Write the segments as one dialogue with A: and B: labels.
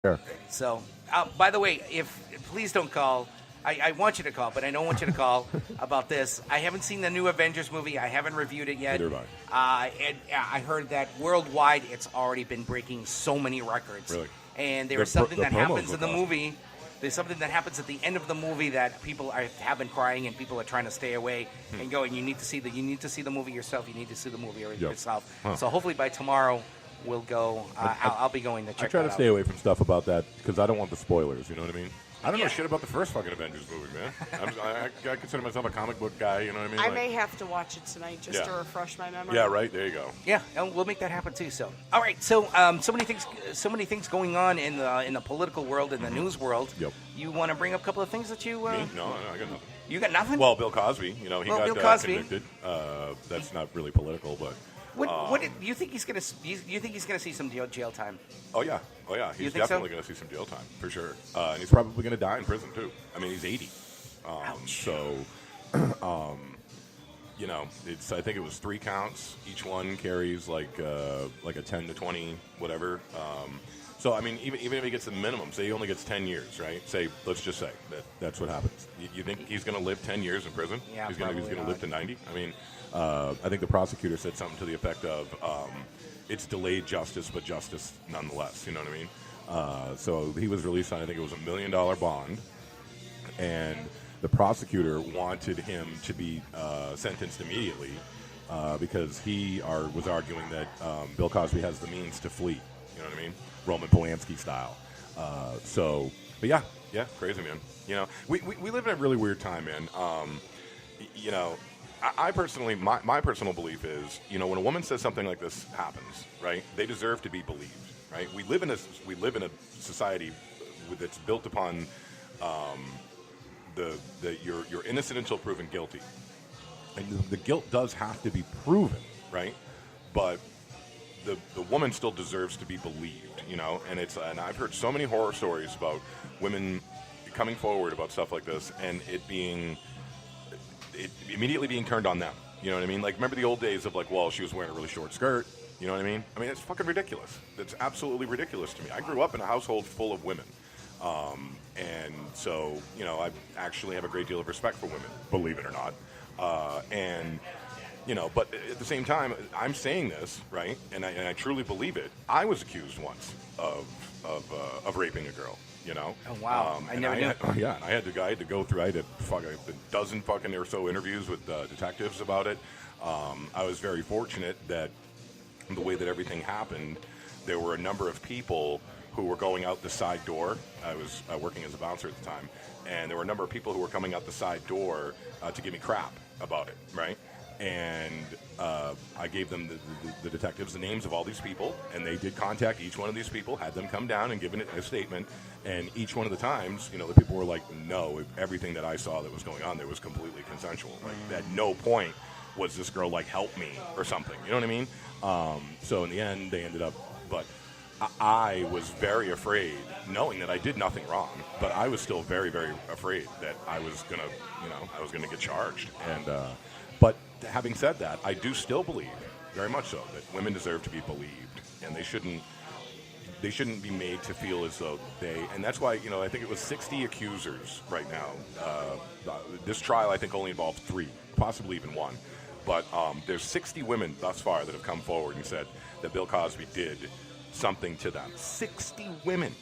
A: Sure.
B: So, by the way, please don't call. I want you to call, but I don't want you to call about this. I haven't seen the new Avengers movie. I haven't reviewed it yet.
A: Neither have I.
B: And I heard that worldwide it's already been breaking so many records.
A: Really?
B: And there's something
A: the
B: that
A: promos
B: happens in
A: look
B: the
A: awesome.
B: movie. There's something that happens at the end of the movie that people have been crying and people are trying to stay away and going. You need to see the movie yourself. You need to see the movie yourself.
A: Huh.
B: So hopefully by tomorrow we'll go. I'll be going to check.
A: I try
B: that
A: to
B: out.
A: stay away from stuff about that because I don't want the spoilers. You know what I mean? I don't know
B: Yeah.
A: shit about the first fucking Avengers movie, man. I consider myself a comic book guy. You know what I mean?
C: I may have to watch it tonight just
A: Yeah.
C: to refresh my memory.
A: Yeah, right. There you go.
B: Yeah, and we'll make that happen too. So, all right. So, so many things going on in the political world, in the news world.
A: Yep.
B: You want to bring up a couple of things that you?
A: Me? No, I got nothing.
B: You got nothing.
A: Well, Bill Cosby. You know, he
B: Well,
A: got
B: Bill Cosby.
A: convicted. That's not really political, but.
B: What do you think he's gonna? You think he's gonna see some jail time?
A: Oh yeah. He's
B: think so?
A: definitely going to see some jail time for sure, and he's probably going to die in prison too. I mean, he's 80.
B: Ouch.
A: So, you know, I think it was 3 counts. Each one carries like a 10 to 20 whatever. So I mean, even if he gets the minimum, say he only gets 10 years, right? Say, let's just say that's what happens. You think he's going to live 10 years in prison?
B: Yeah,
A: he's going
B: probably
A: to
B: not.
A: live to 90. I mean, I think the prosecutor said something to the effect of, it's delayed justice, but justice nonetheless. You know what I mean? So he was released on, I think it was $1 million bond, and the prosecutor wanted him to be sentenced immediately because he was arguing that Bill Cosby has the means to flee. You know what I mean? Roman Polanski style. But yeah, crazy, man. You know, we live in a really weird time, man. You know, I personally, my personal belief is, you know, when a woman says something like this happens, right? They deserve to be believed, right? We live in a society that's built upon you're innocent until proven guilty, and the guilt does have to be proven, right? But the woman still deserves to be believed, you know. And I've heard so many horror stories about women coming forward about stuff like this, and it immediately being turned on them. You know what I mean? Like, remember the old days of like, well, she was wearing a really short skirt. You know what I mean? I mean, it's fucking ridiculous. It's absolutely ridiculous to me. I grew up in a household full of women. And so, you know, I actually have a great deal of respect for women, believe it or not. And, you know, but at the same time, I'm saying this, right? And I truly believe it. I was accused once of raping a girl. You know?
B: Oh wow! I never knew.
A: Yeah, and I had to go through. I had a dozen fucking or so interviews with detectives about it. I was very fortunate that the way that everything happened, there were a number of people who were going out the side door. I was working as a bouncer at the time, and there were a number of people who were coming out the side door to give me crap about it, right? And I gave them the detectives the names of all these people, and they did contact each one of these people, had them come down and give a statement. And each one of the times, you know, the people were like, no, everything that I saw that was going on there was completely consensual. Like, at no point was this girl like, help me or something. You know what I mean? So in the end, they ended up, but I was very afraid, knowing that I did nothing wrong, but I was still very, very afraid that I was gonna get charged. And but having said that, I do still believe, very much so, that women deserve to be believed, and they shouldn't be made to feel as though and that's why, you know, I think it was 60 accusers right now. This trial, I think, only involved 3, possibly even 1. But there's 60 women thus far that have come forward and said that Bill Cosby did something to them. 60 women.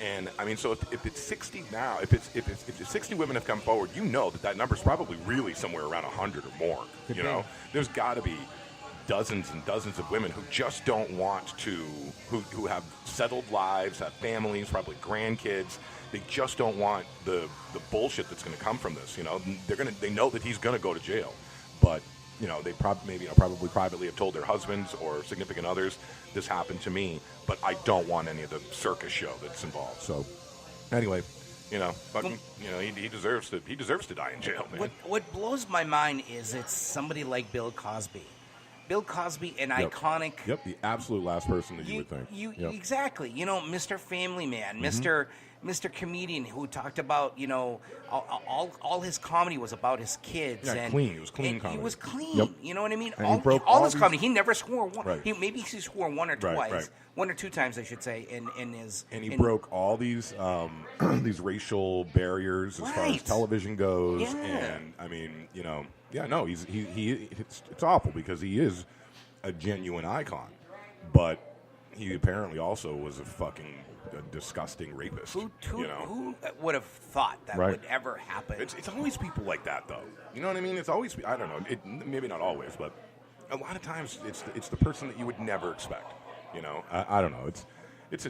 A: And I mean, so if it's 60 now, if 60 women have come forward, you know that number's probably really somewhere around 100 or more. You know, there's got to be dozens and dozens of women who just don't want to, who have settled lives, have families, probably grandkids. They just don't want the bullshit that's going to come from this. You know, they know that he's going to go to jail, but you know, they probably privately have told their husbands or significant others, this happened to me, but I don't want any of the circus show that's involved. So, anyway, you know, fucking, you know, he deserves to die in jail, man.
B: What blows my mind is it's somebody like Bill Cosby. Bill Cosby, an iconic.
A: Yep, the absolute last person that you would think.
B: Exactly. You know, Mr. Family Man, Mr. Comedian who talked about, all his comedy was about his kids.
A: Yeah,
B: and
A: clean. It was clean
B: and
A: comedy.
B: He was clean.
A: Yep.
B: You know what I mean?
A: And he broke all
B: his
A: these-
B: comedy. He never swore one.
A: Right.
B: Maybe he swore one or twice.
A: Right.
B: One or two times, I should say, in his...
A: And he broke all these these racial barriers as far as
B: Right.
A: television goes.
B: Yeah.
A: And I mean, it's awful because he is a genuine icon, but he apparently also was a disgusting rapist.
B: Who
A: you know?
B: who would have thought that
A: Right.
B: would ever happen?
A: It's always people like that, though. You know what I mean? It's always, I don't know, maybe not always, but a lot of times it's the person that you would never expect. You know, I don't know. It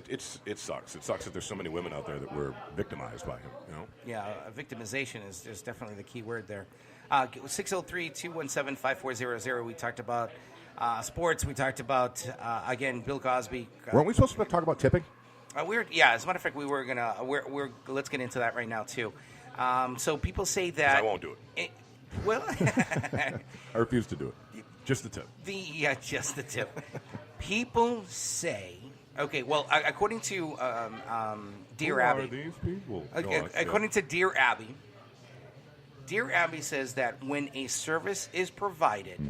A: sucks. It sucks that there's so many women out there that were victimized by him. You know?
B: Yeah, victimization is definitely the key word there. 603-217-5400. We talked about sports. We talked about again Bill Cosby.
A: Weren't we supposed to talk about tipping?
B: As a matter of fact, we were gonna. Let's get into that right now too. So people say
A: 'Cause
B: that
A: I won't do it.
B: Well,
A: I refuse to do it. Just the tip.
B: just the tip. People say. Okay, well, according to Dear
A: Who
B: Abby,
A: are these people?
B: according to Dear Abby says that when a service is provided,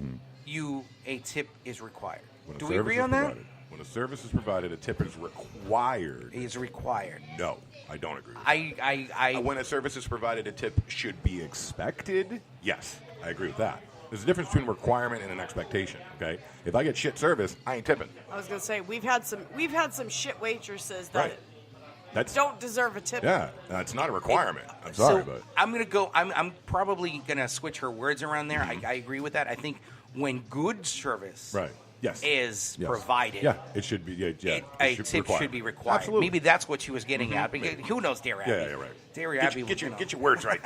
B: a tip is required.
A: When a
B: Do we
A: service
B: agree
A: is
B: on that?
A: provided- When a service is provided, a tip is required.
B: Is required.
A: No, I don't agree.
B: When
A: When a service is provided, a tip should be expected. Yes, I agree with that. There's a difference between a requirement and an expectation. Okay, if I get shit service, I ain't tipping.
C: I was gonna say we've had some shit waitresses that
A: Right. That's
C: don't deserve a tip.
A: Yeah, it's not a requirement. I'm sorry,
B: so
A: but
B: I'm gonna go. I'm probably gonna switch her words around there. I agree with that. I think when good service
A: right. Yes.
B: is
A: Yes.
B: provided,
A: Yeah, it should be. Yeah,
B: a tip should be required.
A: Absolutely.
B: Maybe that's what she was getting at. Because who knows, Dear Abby?
A: Yeah, right.
B: Dear
A: Get,
B: Abby,
A: get your words right.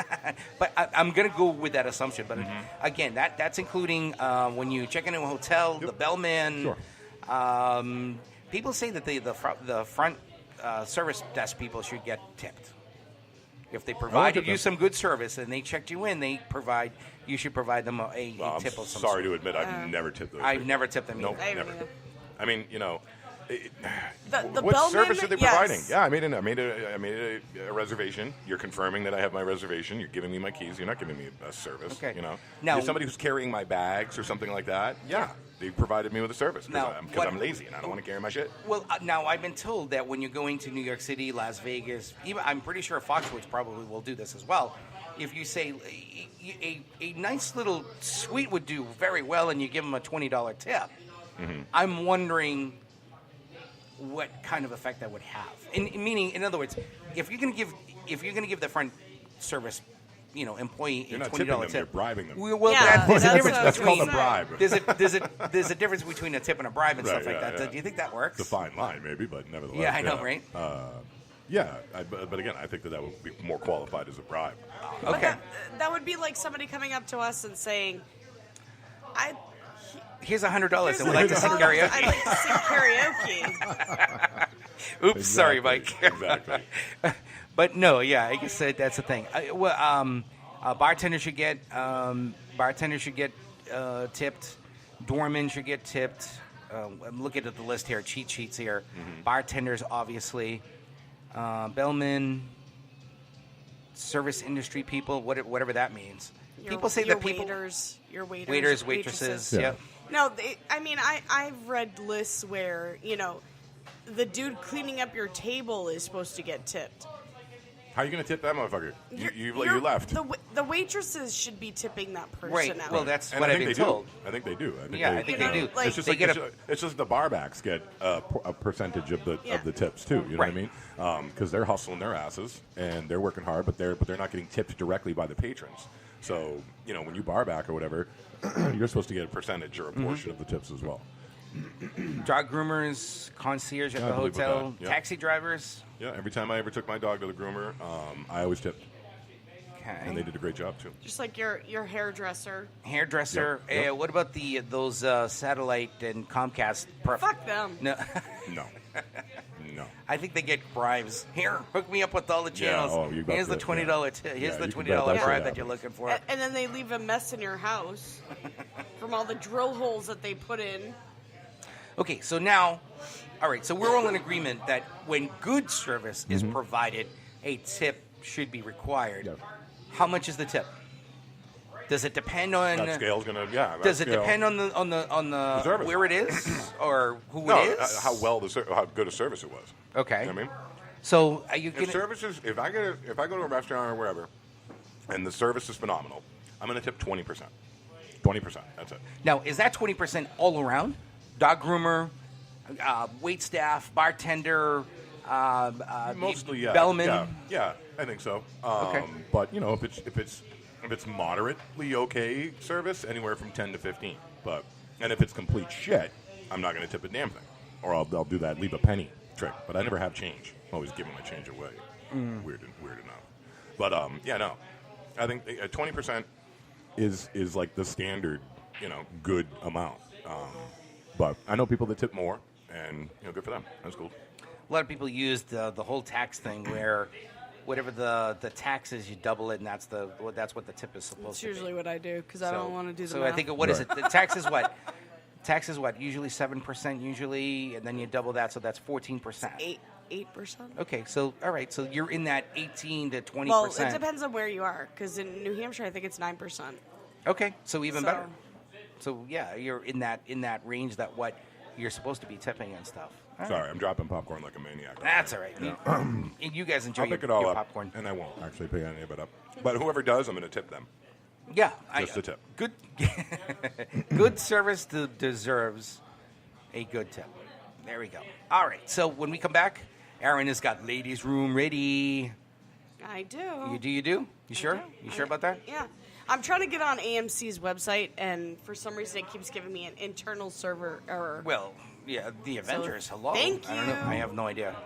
B: But I'm going to go with that assumption. But again, that's including when you check into a hotel, the bellman.
A: Sure.
B: People say that the front service desk people should get tipped. If they provided you some good service and they checked you in, you should provide them a
A: I'm
B: tip of some
A: sorry
B: sort.
A: to admit, I've never tipped those.
B: I've
A: people.
B: never tipped them
A: Nope,
B: either.
A: never. I mean,
C: The
A: what
C: bellman,
A: service are they
C: yes.
A: providing? Yeah, I made a reservation. You're confirming that I have my reservation. You're giving me my keys. You're not giving me a service.
B: Okay.
A: You know,
B: Now-
A: if somebody who's carrying my bags or something like that, yeah, they provided me with a service
B: Now,
A: because I'm lazy and I don't want to carry my shit.
B: Well, now I've been told that when you're going to New York City, Las Vegas, even I'm pretty sure Foxwoods probably will do this as well. If you say a nice little suite would do very well, and you give them a $20 tip, I'm wondering what kind of effect that would have. Meaning, in other words, if you're going to give the front service, employee
A: You're
B: a
A: not
B: $20
A: tipping them,
B: tip,
A: you're bribing them.
B: Well,
C: Yeah,
B: there's a
C: that's
B: difference
C: what I was
A: That's called a
B: between
A: bribe.
B: there's a difference between a tip and a bribe and stuff like
A: yeah,
B: that.
A: yeah.
B: Do you think that works?
A: It's a fine line, maybe, but nevertheless.
B: Yeah, I know, right?
A: Yeah, but again, I think that would be more qualified as a bribe.
C: But
B: Okay.
C: that would be like somebody coming up to us and saying,
B: Here's $100 and
C: "Here's
B: we'd like to sing
C: $100.
B: karaoke.
C: I'd like to sing karaoke."
B: Oops, sorry, Mike.
A: Exactly.
B: But no, yeah, I guess that's the thing. Bartender should get tipped. Doorman should get tipped. I'm looking at the list here, cheat sheets here. Bartenders, obviously. Bellmen, service industry people, whatever that means. People say
C: your
B: that people
C: your
B: waiters, waitresses.
A: Yeah.
B: Yep.
C: No, I've read lists where the dude cleaning up your table is supposed to get tipped.
A: How are you going to tip that motherfucker?
C: You're-
A: You left.
C: The waitresses should be tipping that person
B: Right.
C: out.
B: Well, that's
A: And
B: what
A: I
B: I've
A: think
B: been
A: they
B: told.
A: do. I think they do. I
B: think they do.
C: Like,
A: It's just
B: they
A: like
B: get
A: it's just the barbacks get a percentage of the tips too. You know
B: Right.
A: what I mean? Because they're hustling their asses and they're working hard, but they're not getting tipped directly by the patrons. So when you barback or whatever, you're supposed to get a percentage or a portion of the tips as well.
B: Dog groomers, concierge at
A: Yeah,
B: the
A: I believe with
B: hotel,
A: that. Yeah.
B: taxi drivers.
A: Yeah, every time I ever took my dog to the groomer, I always tipped, and they
B: Okay.
A: did a great job too.
C: Just like your hairdresser.
B: Hairdresser.
A: Yep.
B: What about those satellite and Comcast?
C: Fuck them.
B: No,
A: No, no.
B: I think they get bribes. Here, hook me up with all the
A: Yeah,
B: channels.
A: you bet
B: Here's the
A: that,
B: $20
A: yeah.
B: tip. Here's
A: Yeah,
B: the
A: you can
B: $20
A: bet that's what
B: bribe that you're
A: happens.
B: looking for.
C: And then they leave a mess in your house from all the drill holes that they put in.
B: Okay, so now, all right, so we're all in agreement that when good service is provided, a tip should be required.
A: Yeah.
B: How much is the tip? Does it depend on?
A: That scale's gonna, yeah. that
B: Does it
A: scale-
B: depend on the
A: service.
B: where it is or who
A: No,
B: it is?
A: how good a service it was.
B: Okay.
A: You know what I mean?
B: So are you
A: If
B: gonna?
A: services, if I go to a restaurant or wherever, and the service is phenomenal, I'm gonna tip 20%. 20%. That's it.
B: Now, is that 20% all around? Dog groomer, wait staff, bartender,
A: Mostly, yeah.
B: bellman.
A: Yeah, I think so.
B: Okay.
A: But if it's moderately okay service, anywhere from 10 to 15. And if it's complete shit, I'm not going to tip a damn thing, or I'll do that leave a penny trick. But I never have change. I'm always giving my change away. Weird enough. But yeah, no. I think 20% is like the standard, good amount. But I know people that tip more, and good for them. That's cool.
B: A lot of people use the whole tax thing where whatever the tax is, you double it, and that's what the tip is supposed
C: That's
B: to be.
C: usually what I do because I don't want to do the
B: So
C: math.
B: I think what is it? The tax is what? Tax is what? Usually 7%. Usually, and then you double that, so that's 14%.
C: 8%.
B: Okay, so all right, so you're in that 18 to 20%.
C: Well, it depends on where you are because in New Hampshire, I think it's 9%.
B: Okay, so even
C: So-
B: better. So yeah, you're in that range that what you're supposed to be tipping and stuff. All right.
A: Sorry, I'm dropping popcorn like a maniac.
B: That's all right. You guys enjoy
A: I'll pick
B: your,
A: it all
B: your
A: up,
B: popcorn.
A: and I won't actually pay any of it up. But whoever does, I'm going to tip them.
B: Yeah,
A: Just a tip.
B: Good, good service deserves a good tip. There we go. All right. So when we come back, Aaron has got ladies' room ready.
C: I do.
B: You do? You
C: I
B: sure?
C: do.
B: You sure about that?
C: Yeah. I'm trying to get on AMC's website, and for some reason, it keeps giving me an internal server error.
B: Well, yeah. The Avengers. Hello.
C: thank
B: I don't know.
C: you.
B: I have no idea.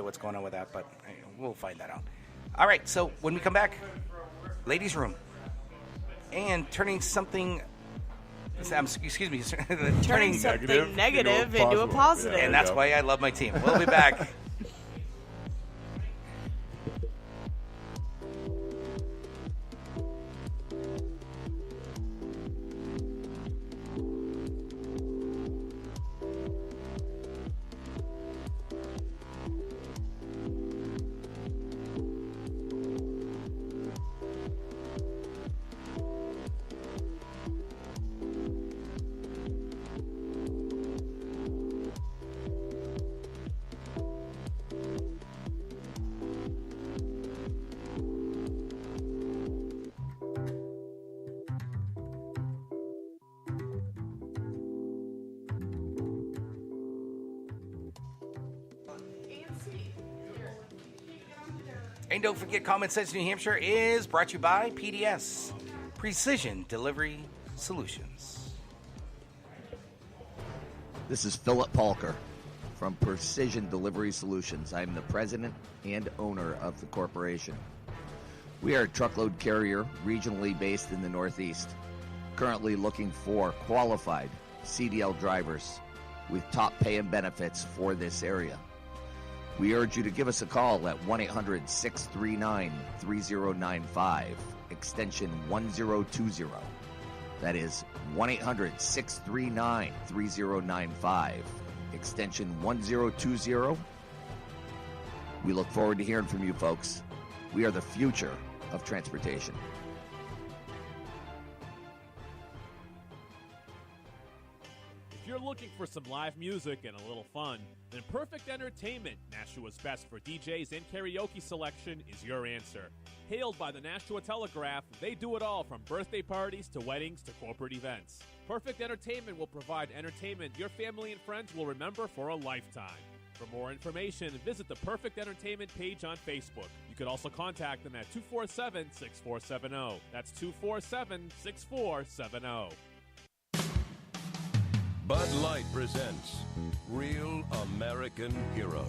B: What's going on with that, but we'll find that out. All right. So when we come back, ladies' room, and turning something. Excuse me.
C: Turning something negative into a positive.
B: And that's why I love my team. We'll be back. And don't forget, Common Sense New Hampshire is brought to you by PDS, Precision Delivery Solutions.
D: This is Philip Palker from Precision Delivery Solutions. I'm the president and owner of the corporation. We are a truckload carrier regionally based in the Northeast, currently looking for qualified CDL drivers with top pay and benefits for this area. We urge you to give us a call at 1-800-639-3095, extension 1020. That is 1-800-639-3095, extension 1020. We look forward to hearing from you folks. We are the future of transportation.
E: If you're looking for some live music and a little fun, then Perfect Entertainment, Nashua's best for DJs and karaoke selection, is your answer. Hailed by the Nashua Telegraph, they do it all from birthday parties to weddings to corporate events. Perfect Entertainment will provide entertainment your family and friends will remember for a lifetime. For more information, visit the Perfect Entertainment page on Facebook. You could also contact them at 247-6470. That's 247-6470.
F: Bud Light presents Real American Heroes.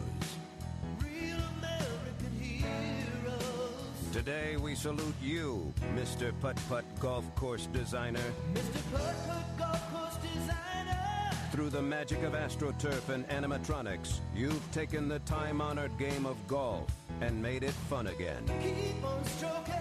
G: Real American heroes.
F: Today we salute you, Mr. Putt Putt Golf Course Designer.
G: Mr. Putt Putt Golf Course Designer.
F: Through the magic of AstroTurf and animatronics, you've taken the time-honored game of golf and made it fun again.
G: Keep on stroking.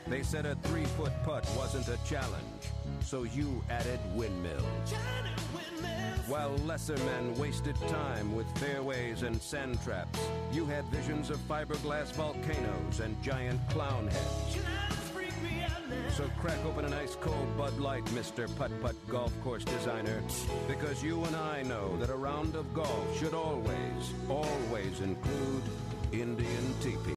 F: They said a 3-foot putt wasn't a challenge, so you added windmills.
G: Shining windmills.
F: While lesser men wasted time with fairways and sand traps, you had visions of fiberglass volcanoes and giant clown heads.
G: Clouds freak me out now.
F: So crack open an ice-cold Bud Light, Mr. Putt-Putt golf course designer, because you and I know that a round of golf should always include Indian teepee.